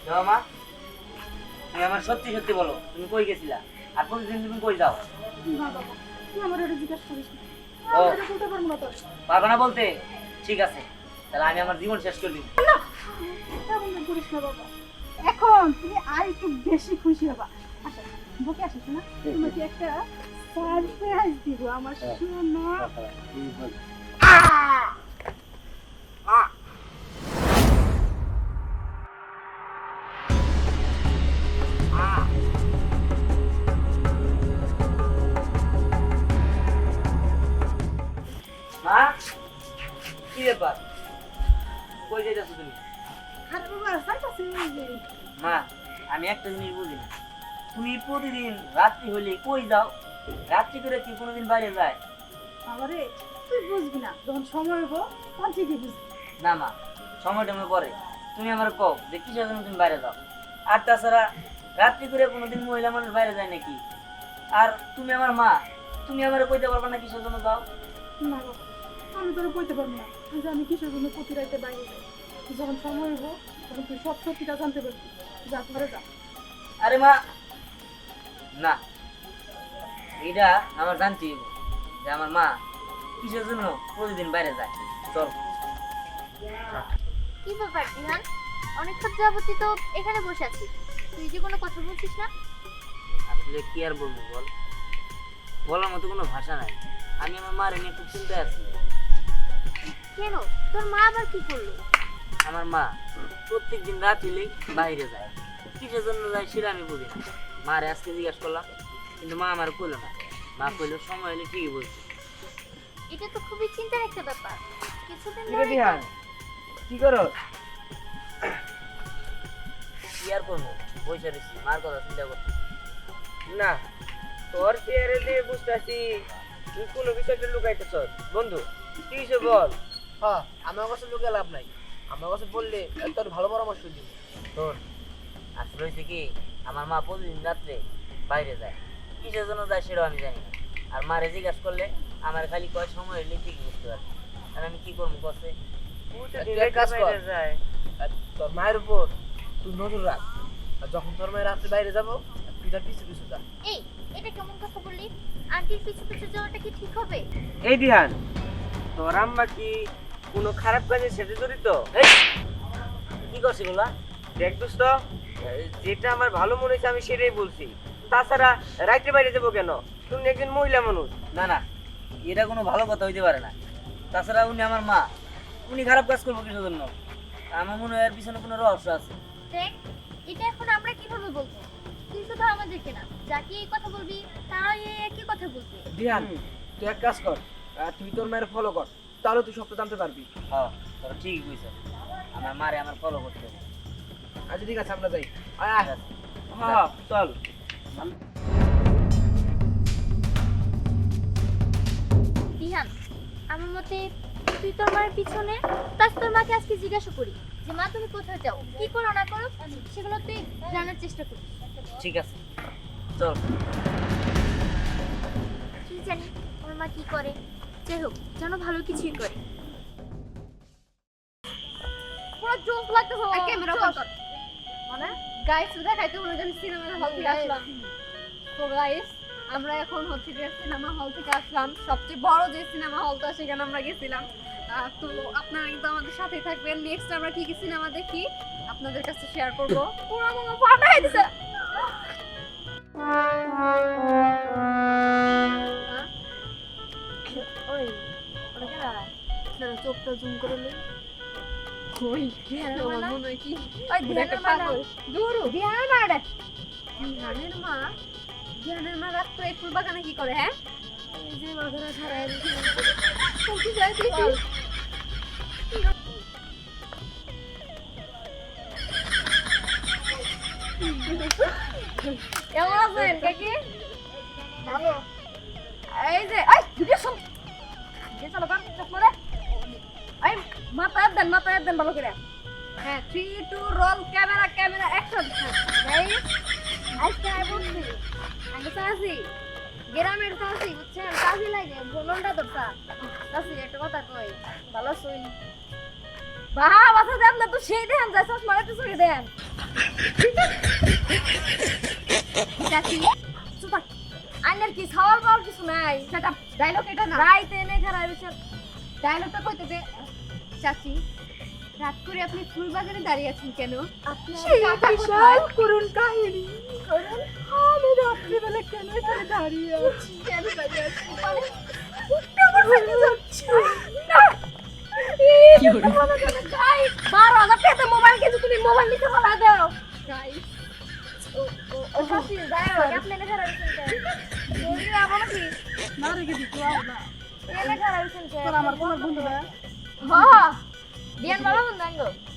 মা, তুমি আমার সত্যি সত্যি বলো, তুমি কই গেছিলা আর প্রতিদিন তুমি কই যাও? না বাবা, তুই আমার এটা জিজ্ঞাসা করিস না। ও। আমি এটা বলতে পারবো না তোর। পারবে না বলতে? ঠিক আছে, তাহলে আমি আমার জীবন শেষ করে দিই। না, এমন করিস না বাবা। এখন তুমি আর একটু বেশি খুশি হবা। আচ্ছা, বুকে আসিস না, তোমাকে একটা সারপ্রাইজ দিব আমার সোনা। মা, কি ব্যাপার? কই যাইতাছো তুমি? আরে বাবা, সাইতাছে এই যে। মা, আমি একটা জিনিস বুঝি না, তুমি প্রতিদিন রাত্রি হলে কই যাও? রাত্রি করে কি কোনোদিন বাইরে যায়? বাবারে, তুই বুঝবি না, যখন সময় হবো তখন ঠিকই বুঝবি। না মা, সময় টময় পরে তুমি আমার কও যে কিসের জন্য তুমি বাইরে যাও। আর তাছাড়া রাত্রি করে কোনোদিন মহিলা মানুষ বাইরে যায় নাকি? আর তুমি আমার মা, তুমি আমার কইতে পারবে না কিসের জন্য যাও? না বাবা, আমি তোর কইতে পারবো না যে আমি কিসের জন্য প্রতি রাতে বাইরে যাই। যখন সময় হবো তখন তুই সব সত্যিটা জানতে পারবি। যা ঘরে যা। আরে মা, না, এটা আমার জানতেই হইব যে আমার মা কিসের জন্য প্রতিদিন বাইরে যায়। চল। কি ব্যাপার ইহান, অনেকক্ষণ যাবতই তো এখানে বসে আছি, তুই যে কোনো কথা বলছিস না? আসলে কি আর বলবো বল, বলার মতো কোনো ভাষা নাই। আমি আমার মার নিয়ে খুব চিন্তায় আছি। কেন, তোর মা আবার কি করলো? আমার মা প্রত্যেকদিন রাত হইলেই বাইরে যায়, কিসের জন্য যায় সেটা আমি বুঝি না। মারে আজকে জিজ্ঞাসা করলাম, কিন্তু মা আমার কইলো না। মা কইলো সময় হলে ঠিকই বলছি। এটা তো খুবই চিন্তার একটা ব্যাপার। কিছুদিন কি রে ধরে বিহান, কি করো? কি আর করবো, বসে রয়েছি, মার কথা চিন্তা করছি। না, তোর চেহারা দিয়ে বুঝতেছি তুই কোনো বিষয়টা লুকাইতেছ। বন্ধু, কি হয়েছে বল। হ্যাঁ, আমার কাছে লুকে লাভ নাই, আমার কাছে বললে তোর ভালো পরামর্শ দিব। শোন, আসলে হয়েছে কি, আমার মা প্রতিদিন রাত্রে বাইরে যায়, কিসের জন্য যায় সেটাও আমি জানি না। আর মারে জিজ্ঞাসা করলে আমার খালি কয় সময় হইলে ঠিকই বুঝতে পারছি। আর আমি কি করবো কছে? তুই এক কাজ কর, আর তোর মায়ের উপর তুই নজর রাখ, আর যখন তোর মায়ের রাত্রে বাইরে যাবো তুই তার পিছু পিছু যা। এই, এটা কেমন কথা বললি? আন্টির পিছু পিছু যাওয়াটা কি ঠিক হবে? এই বিহান, তোর আম্মা কি কোনো খারাপ কাজের সাথে জড়িত? এই, কি করছি গোলা? দেখ দোস্ত, যেটা আমার ভালো মনে হয়েছে আমি সেটাই বলছি। তাছাড়া রাইতে বাইরে যাবো কেন? তুমি একজন মহিলা মানুষ। না না, এটা কোনো ভালো কথা হইতে পারে না। তাছাড়া উনি আমার মা, উনি খারাপ কাজ করবো কিসের জন্য? আমার মনে হয় এর পিছনে কোনো রহস্য আছে। দেখ, এটা এখন আমরা কিভাবে বলবো? তুই শুধু আমাদেরকে না, যাকে এই কথা বলবি তারা এই একই কথা বলবে। বিহান, তুই এক কাজ কর, তুই তোর মায়ের ফলো কর, তাহলে তুই সবটা জানতে পারবি। হ্যাঁ, তোরা ঠিকই কইছ, আমার মারে আমার ফলো করতে হবে। আচ্ছা ঠিক আছে, আমরা যাই। আয় ঠিক আয়। আছে। হ্যাঁ চল। দিহান, আমার মতে তুই তোর মায়ের পিছনে, তাই তোর মাকে আজকে জিজ্ঞাসা করি যে মা তুমি কোথায় যাও, কি করো না করো, সেগুলো তুই জানার চেষ্টা করিস। ঠিক আছে, চল। কি জানি আমার মা কি করে, যাই হোক যেন ভালো কিছুই করে। পুরো জোক লাগতেছে, ক্যামেরা অন কর। মানে গাইস দেখাইতে হলো যে আমি সিনেমা হল থেকে আসলাম। তো গাইস, আমরা এখন হচ্ছে যে সিনেমা হল থেকে আসলাম, সবচেয়ে বড় যে সিনেমা হলটা সেখানে আমরা গেছিলাম। তো আপনারা কিন্তু আমাদের সাথেই থাকবেন। নেক্সট আমরা কি কি সিনেমা দেখি আপনাদের কাছে শেয়ার করব। পুরো মামা ফাটাই দিছে। ওই ওটা কেডা? দাঁড়া, চোখটা জুম করে লই। ওই কি আর মনে হয় কি ওই ধ্যানের মা দূরু ধ্যানের মা ডাক। ধ্যানের মা, ধ্যানের মা রাত করে ফুল বাগানে কি করে? হ্যাঁ, এই যে মাথাটা ছাড়াই দিছে। তো কি যায় দেখি। কেমন আছেন কাকি? ভালো। এই যে এই ভিডিও শুন, যে চলো গান চোখ মারে। এই মাথায় দেন ভালো করে। হ্যাঁ, 3 2 roll, camera camera action. Guys, আজকে বলছি আমি সাসি গ্রামের সাসি, বুঝছেন? সাসি লাগে বলনটা দরকার। সাসি একটা কথা কই, ভালো শুন। বাহ, বাসা দেন না তো সেই দেন, যাইছস মারে তো সরি দেন। চাচি আইনের কি খাওয়ার পাওয়ার কিছু নাই সেটা ডায়লগ এটা না রাইতে এনে খারাপ হয়েছে ডায়লগটা কইতে দে চাচি রাত করে আপনি ফুল বাগানে দাঁড়িয়ে আছেন কেন সেই বিশাল করুণ কাহিনী আমি রাত্রিবেলা কেন এখানে দাঁড়িয়ে আছি কেন দাঁড়িয়ে আছেন মানে কি হলো গাইস 12,000 টাকা মোবাইল কিনতে তুমি মোবাইল নিতে বলা দাও গাইস ও চাচি যাই হোক আপনি এনে খারাপ হয়েছে জোরে আবার কি না রেখে দিতে না এনে খারাপ হয়েছে তোর আমার কোনো বন্ধু না হ্যাঁ বিয়ান বাবা বন্ধু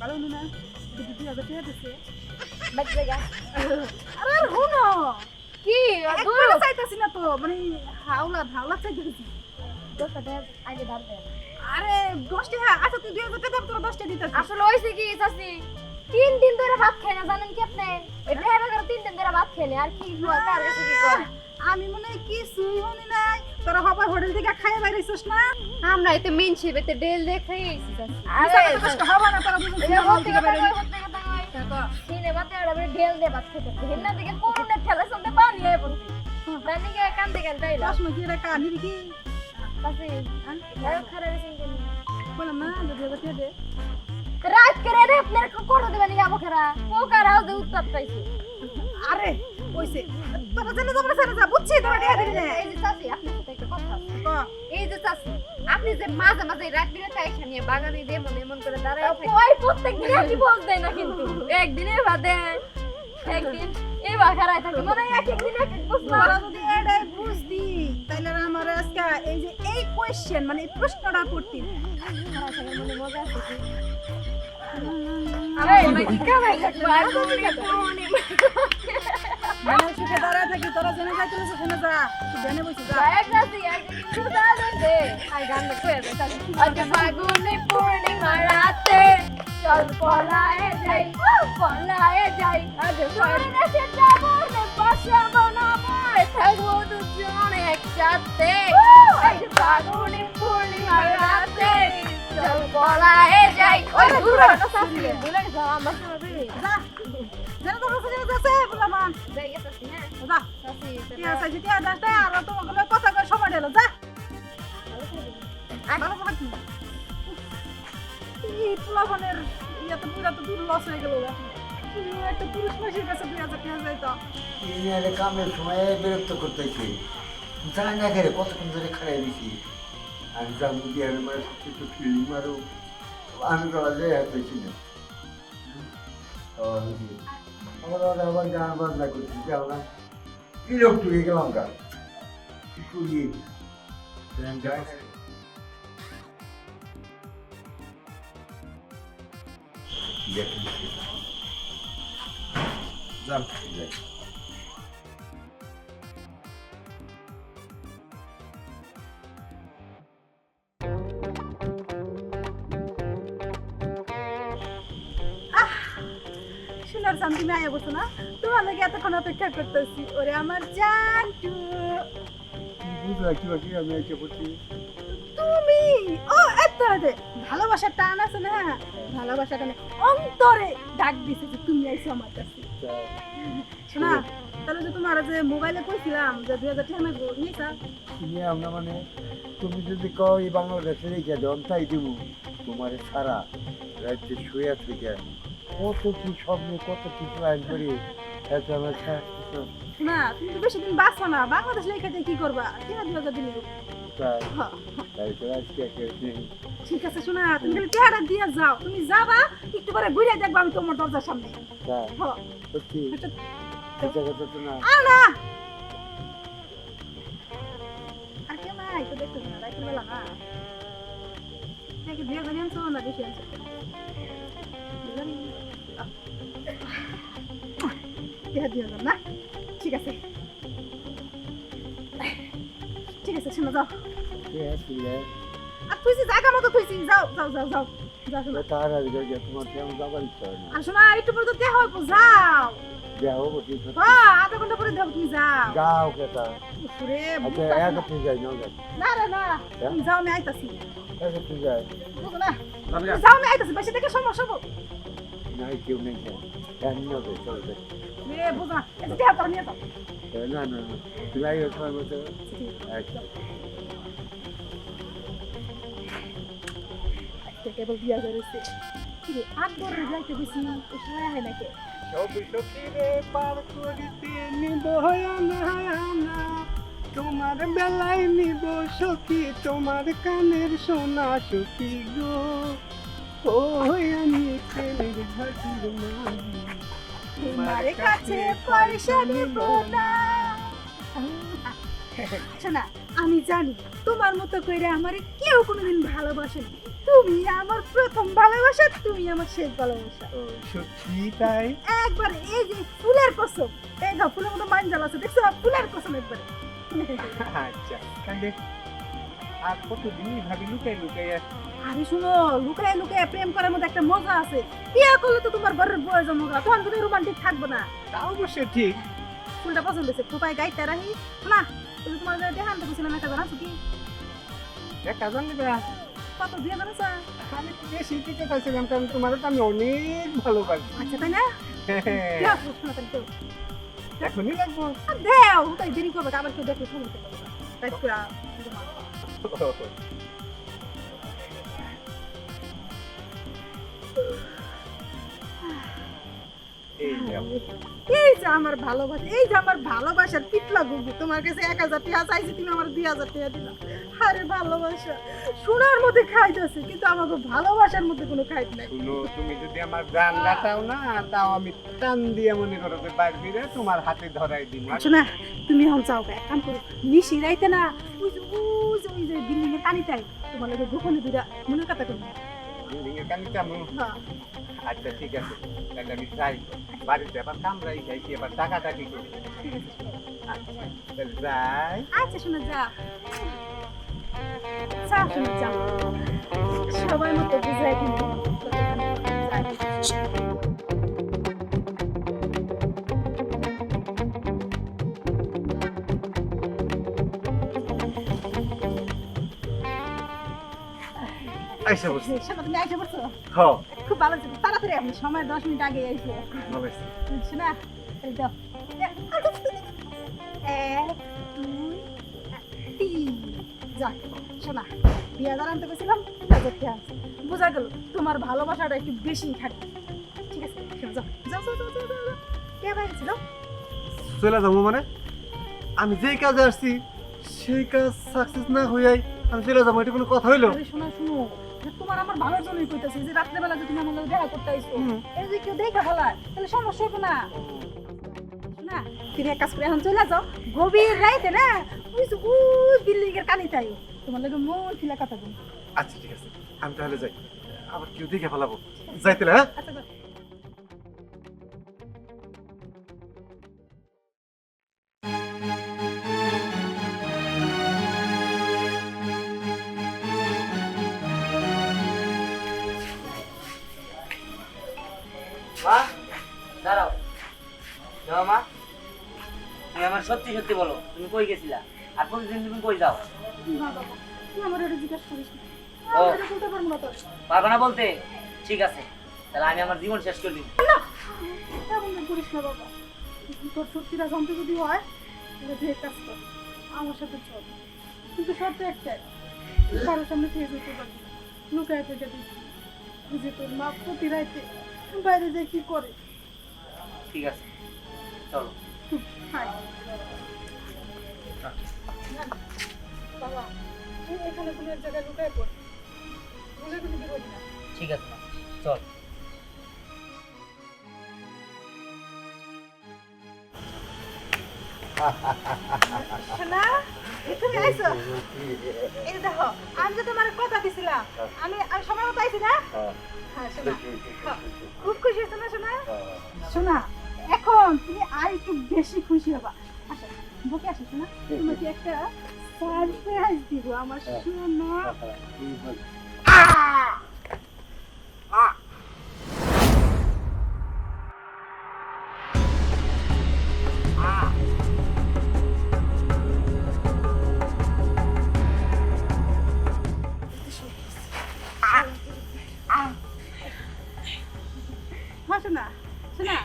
ভালো না দিদি 2000 টাকা দিছে বাচ্চা গা আরে হুনো কি একবারে চাইতাছি না তো মানে হাওলা চাইতাছি দোস্ত আগে দাঁড় দেন আরে 10 টাকা আচ্ছা তুই 2000 টাকা দাম তোর 10 টাকা দিতাছি আসলে হইছে কি চাচি 3 দিন ধরে ভাত খাই না জানেন কি আপনি এই ড্রাইভার 3 দিন ধরে ভাত খাইনি আর কি তার কাছে কি কয় আমি মনে হয় কিছুই হনি নাই তোরা হবার হোটেল থেকে খাইয়া বাইরেছিস না আমরা এতে মেন শেপেতে ডেল দেখাই আইছি চাচি আরে কষ্ট হবে না তোরা বুঝছিস এটা হোটেল থেকে বাইরে দেখো সিনেমাতে আর আমি ঢেল দে ভাত খেতে হিন্না থেকে করুণের ঠেলা শুনতে পানি হয়ে পড়ছি তানি কে কান থেকে তাইলা দশ মিনিট রে কানি কি চাচি আর খারাপ হইছে কেন বললাম না 2000 টাকা দে রাত করে রে আপনার করে দেবেন যাবো খারা পোকারাও যে উত্তর পাইছে আরে কইছে তোরা জানে যাবো না যা বুঝছি তোরা টাকা দিবি না এই যে চাচি আপনার সাথে একটা কথা আছে। ক এই যে চাচি আপনি যে মাঝে মাঝে রাত বিরাতে আইসা নিয়ে বাগানে দিয়ে মন করে দাঁড়ায় থাকেন ওই প্রত্যেক দিন একই বল দেয় না কিন্তু একদিনে বাদে একদিন এই বাখারায় থাকে মানে এক একদিন এক এক বছর তোরা যদি এটাই বুঝতি তাহলে আমার আজকে এই যে এই কোশ্চেন মানে এই প্রশ্নটা করতি মনে মজা আছে কি আরে কি কামাই লাগবে আর মানে সুখে দাঁড়ায় থাকি তোরা জেনে যাইতে শুনে যা তুই জেনে বসে যা এক রাতে এক দিন দাদা দে আই গান কই চাচি আজ ফাগুনে পূর্ণিমা রাতে চল পলায়ে যাই আজ ফাগুনে সে যাবো রে বসাবো না মরে থাকবো দুজনে একসাথে আজ ফাগুনে পূর্ণিমা রাতে চল পলায়ে যাই ওই দূর একটা চাচি বলে যাও আমার সাথে যা জেনে তো বসে যাচ্ছে বললাম যাই চাচি হ্যাঁ যা চাচি ঠিক আছে ঠিক আছে আর তো ওগুলো কথা কই সময় দিল যা ভালো করে কি এই প্লাবনের ইয়া তো পুরা তো দূর লস হয়ে গেল একটা পুরুষ মানুষের কাছে 2000 টাকা যাইতো ইঞ্জিনিয়ারে কামের সময় বিরক্ত করতেছি জানি না খেলে কতক্ষণ ধরে খারাই দিছি আমি যা বুঝি আমি মানে একটু ফিল্ডিং মারো আমি তো আজ হাতেছি না আমার আবার গান বাজনা করছি যাও না বিরক্ত হয়ে গেলাম গা কি করি যান সোনার চান তুমি আয়া বসো না তোমার লাগে এতক্ষণ অপেক্ষা করতেছি ওরে আমার জানটু বুঝলা কি আমি এসে পড়ছি তুমি ও এত ভালোবাসার টান আছে না ভালোবাসার টানে অন্তরে ডাক দিছে যে তুমি আইছো আমার কাছে শোনা তাহলে যে তোমার যে মোবাইলে কইছিলাম যে 2000 টাকা না নিছা তুমি আমরা মানে তুমি যদি কও এই বাংলাদেশে রেখে দেন তাই দিব তোমার সারা রাজ্যে শুয়ে থেকে কত কি স্বপ্ন কত কিছু আইন করি এত আমার না তুমি তো বেশি দিন বাঁচো না বাংলাদেশ লেখা কি করবা টাকা 2000 দিলে তাই তো আজকে ঠিক আছে শোনা তুমি খালি টাকাটা দিয়ে যাও তুমি যাবা একটু পরে ঘুরে দেখবা আমি তোমার দরজার সামনে হ্যাঁ সত্যি এটা এটা কথা তো না না আর কেউ নাই তো দেখতে না রাইতে বেলা না দেখি 2000 আনছো না বেশি আনছো না ঠিক আছে ঠিক আছে শোনো যাও আর তুই যে জায়গা মতো তুই যাও যাও যাও যাও যাও শোনো তার আগে তোমার কেমন যাবার ইচ্ছা হয় না আর শোনো একটু পরে তো দেখা হইব যাও যাও ঠিক আছে হ্যাঁ আধা ঘন্টা পরে যাও তুমি যাও যাও কেতা ওরে আচ্ছা এক আপনি যাই না না রে না তুমি যাও আমি আইতাছি এক আপনি যাই বুঝো না যাও আমি আইতাছি বেশি থেকে সমস্যা হবো নাই কেউ নেই এমনি হবে চলো যাই। এ বুঝা এটা দেয়া তো নিয়ে যাও না না না তুমি আইও সময় মতো আচ্ছা কেবল বিয়া করেছে কি আকবর যাইতে বেশি সময় হয় নাকি সব সখীরে পার করিতে নিব না তোমার বেলায় নিব সখী তোমার কানের সোনা সখী গো ওই আমি প্রেমের ঘাটির মাঝি তোমার কাছে পয়সা দেব না শোনা আমি জানি তোমার মতো কইরা আমারে কেউ কোনোদিন ভালোবাসে না তুমি আমার প্রথম ভালোবাসা তুমি আমার শেষ ভালোবাসা ও সত্যি তাই একবার এই যে ফুলের কসম এই না ফুলের মতো মাঞ্জাল আছে দেখছো ফুলের কসম একবার আচ্ছা তাহলে আর কতদিন ভাবি লুকাই লুকাই আরে শুনো লুকায় লুকায় প্রেম করার মধ্যে একটা মজা আছে বিয়ে করলে তো তোমার ঘরের বয়স মজা তখন তুমি রোমান্টিক থাকবে না তা অবশ্য ঠিক ফুলটা পছন্দ হয়েছে কোপায় গাইতে রাহি না তুমি তোমার দেখান তো বুঝলাম একটা জানাচ্ছো কি একটা জানবে কত দিয়ে জানাচ্ছ আমি তো বেশি টিকে চাইছিলাম কারণ তোমার তো আমি অনেক ভালোবাসি আচ্ছা তাই না দেও, শোনো তাহলে দেও। এখনই লাগবো আর দেও তাই দেরি করবে আবার কেউ দেখলে সমস্যা করবে তাই করে এই নাও। এই যে আমার ভালোবাসা এই যে আমার ভালোবাসার পিতলা গুগু তোমার কাছে 1000 টাকা চাইছি তুমি আমার 2000 টাকা দিলা আরে ভালোবাসা সোনার মধ্যে খাইতেছে কিন্তু আমাকে ভালোবাসার মধ্যে কোনো খাইত নাই শুনো তুমি যদি আমার গান গাটাও না তাও আমি টান দিয়ে মনে করো যে বাইরে ফিরে তোমার হাতে ধরাই দিন শোনা তুমি এখন চাও এক কাম করো নিশি রাইতে না ওই যে বিল্ডিং এর কানিটাই তোমার লাগে গোপনে দুটা মনে কথা করবে বিল্ডিং এর কানি চামু হ্যাঁ আচ্ছা ঠিক আছে তাহলে আমি যাই বাড়িতে আবার কামরাই যাইছি আবার টাকাটা কি করি ঠিক আছে আচ্ছা তাহলে যাই আচ্ছা শোনা যা চা শোনা যা সবাই মতো বুঝাই দিন আইসা বসছি শোনা তুমি আইসা পড়ছো হ্যাঁ খুব ভালো ছিল তাড়াতাড়ি আপনি সময় 10 মিনিট আগে আইসো ভালো আছি। শোনা এই দাও 1 2 3 যাক শোনা বিয়া জানাতে গেছিলাম বোঝা গেল তোমার ভালোবাসাটা একটু বেশি থাকে ঠিক আছে শোনো, যাও যাও যাও যাও যাও, যাও, যাও। কে বাইরে ছিল চলে যাবো মানে আমি যেই কাজে আসছি সেই কাজ সাকসেস না হইয়াই আমি চলে যাবো এটা কোনো কথা হইলো আরে শোনো শোনো যে তোমার আমার ভালোর জন্যই কইতাছি যে রাত্রেবেলা যে তুমি আমার লগে দেখা করতে আইছো এই যে কেউ দেখা ফেলায় তাহলে সমস্যা হবে না না তুমি এক কাজ করে এখন চলে যাও গভীর রাইতে না ওই বিল্ডিং এর কানি তাই তোমার লগে মন খিলা কথা বল আচ্ছা ঠিক আছে আমি তাহলে যাই আবার কেউ দেখে ফেলাবো যাইতে হ্যাঁ আচ্ছা যাও। মা দাঁড়াও যাও মা তুমি আমার সত্যি সত্যি বলো তুমি কই গেছিলা আর প্রতিদিন তুমি কই যাও না বাবা তুই আমার এটা জিজ্ঞাসা করিস না ও। আমি এটা বলতে পারবো না তো পারবে না বলতে ঠিক আছে তাহলে আমি আমার জীবন শেষ করে দিব না এমন না করিস না বাবা তোর সত্যিটা জানতে যদি হয় তাহলে তুই এক কাজ কর আমার সাথে চল কিন্তু শর্ত একটাই কারোর সামনে থেকে যেতে পারবি না লুকায় থেকে দিচ্ছি যে তোর মা প্রতি রাইতে বাইরে যে কি করে ঠিক আছে চলো হাই বাবা তুই এখানে কোনো এক জায়গায় লুকায় পড় বলে কিছু করবি না ঠিক আছে মা চল শোনা এখানে আইছো এই দেখো আমি যে তোমার কথা দিছিলাম আমি সময় মতো আইছি না হ্যাঁ শোনা হ্যাঁ, খুব খুশি হয়েছো না শোনা শোনা এখন তুমি আর একটু বেশি খুশি হবা আচ্ছা বুকে আসো শোনা তোমাকে একটা সারপ্রাইজ দিব আমার শোনা হ্যাঁ শোনা শোনা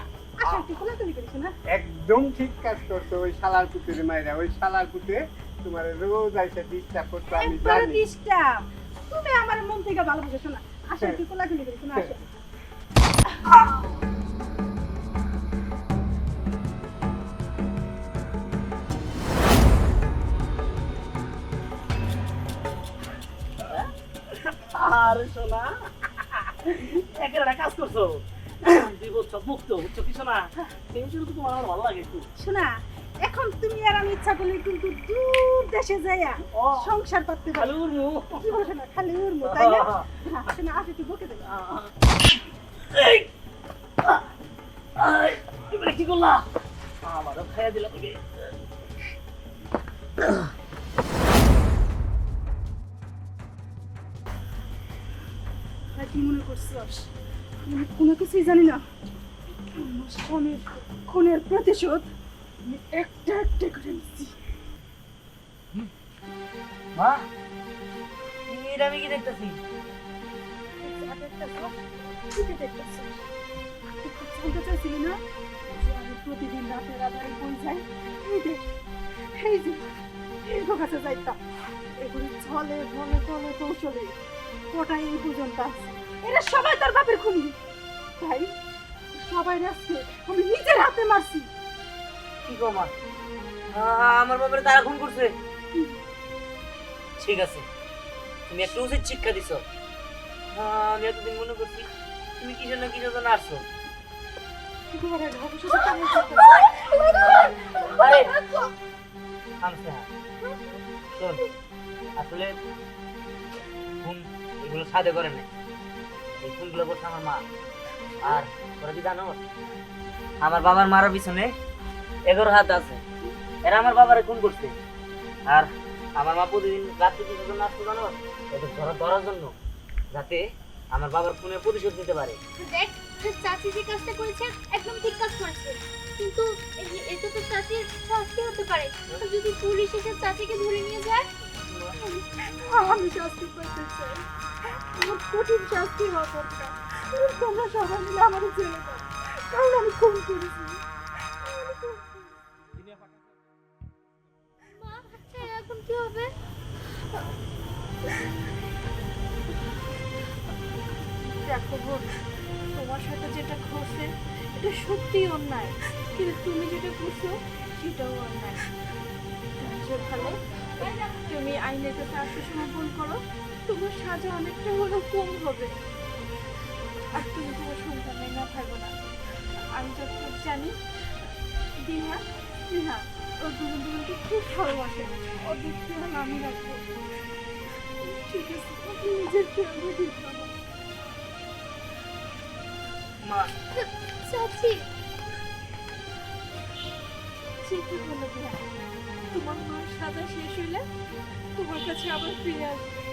কোলাকুলি করিস না। একদম ঠিক কাজ করছো ওই শালার পুতের মাইরা, ওই শালার পুতে তোমার রোজ আইসা ডিস্টার্ব করতো আমি একবারে জানি। ডিস্টার্ব। তুমি আমার মন থেকে ভালোবাসো না। আসো একটু কোলাকুলি করিস না, আসো। আরে সোনা একটা কাজ করছো বিপদ মুক্ত বুঝছো কিছু না টেনশন তো তোমার আমার ভালো লাগে একটু শোনা, এখন তুমি আর আমি ইচ্ছা করলে কিন্তু দূর দেশে যাইয়া ও। সংসার করতে পারি। খালি উড়মু কি বলো শোনা, খালি উড়বো, তাই না? শোনা, আসো একটু বকে দেবে। এই আই তুমি কি করলা আমারও খাইয়া দিলা তুমি আর কি মনে করছিস? আমি কোনো কিছুই জানি না। আমার স্বামীর খুনের প্রতিশোধ আমি একটা একটা করে নিচ্ছি। মা এটা আমি কি দেখতেছি জানতে চাইছিলি না যে আমি প্রতিদিন রাতের আধারে কই যাই? এই যে এই কাছে যাইতাম, এগুলি ছলে বলে তলে কৌশলে কোটাই এই পর্যন্ত আছে। এরা সবাই তোর বাপের খুনি, তাই সবাই আজকে আমি নিজের হাতে মারছি। কি গো মা আমার বাবার তারা খুন করছে ঠিক আছে তুমি একটু উচিত শিক্ষা দিছো আমি এতদিন মনে করছি তুমি কিসের না কিসের জন্য আসছো ঘরে ঢাকা শুধু কামড় করতে। আরে থামছে হ্যাঁ শোন আসলে খুন এগুলো সাদে করে না এই খুনগুলো করছে আমার মা আর ওরা কি জানো আমার বাবার মারার পিছনে 11 হাত আছে এরা আমার বাবারে খুন করছে আর আমার মা প্রতিদিন রাত্রে কিসের জন্য আসতো জানো এদের ধরার জন্য যাতে আমার বাবার খুনের প্রতিশোধ নিতে পারে দেখ চাচি যে কাজটা করেছে একদম ঠিক কাজ করেছে, কিন্তু এতে তো চাচির শাস্তি হতে পারে। যদি পুলিশ এসে চাচিকে ধরে নিয়ে যায়, আমি শাস্তি পেতে চাই, আমার কঠিন শাস্তি হওয়া দরকার। তোমরা সবাই মিলে আমার জেলে দাও, কারণ আমি খুন করেছি। মা এখন কি হবে? দেখো বোন, তোমার সাথে যেটা ঘটছে এটা সত্যিই অন্যায়, কিন্তু তুমি যেটা করছো সেটাও অন্যায়। তার ভালো তুমি আইনের কাছে আত্মসমর্পণ করো, তোমার সাজা অনেকটা হলেও কম হবে আর তুমি তোমার সন্তানের না থাকবে না। আমি যতটুকু জানি দিহা দিহা ওর দুজনকে খুব ভালোবাসে, ওদের খেয়াল আমি রাখবো। ঠিক আছে, আপনি নিজের খেয়াল রেখে যাবো। মা চাচি ঠিকই বলে দিহা, তোমার মার সাজা শেষ হইলে তোমার কাছে আবার ফিরে আসবে।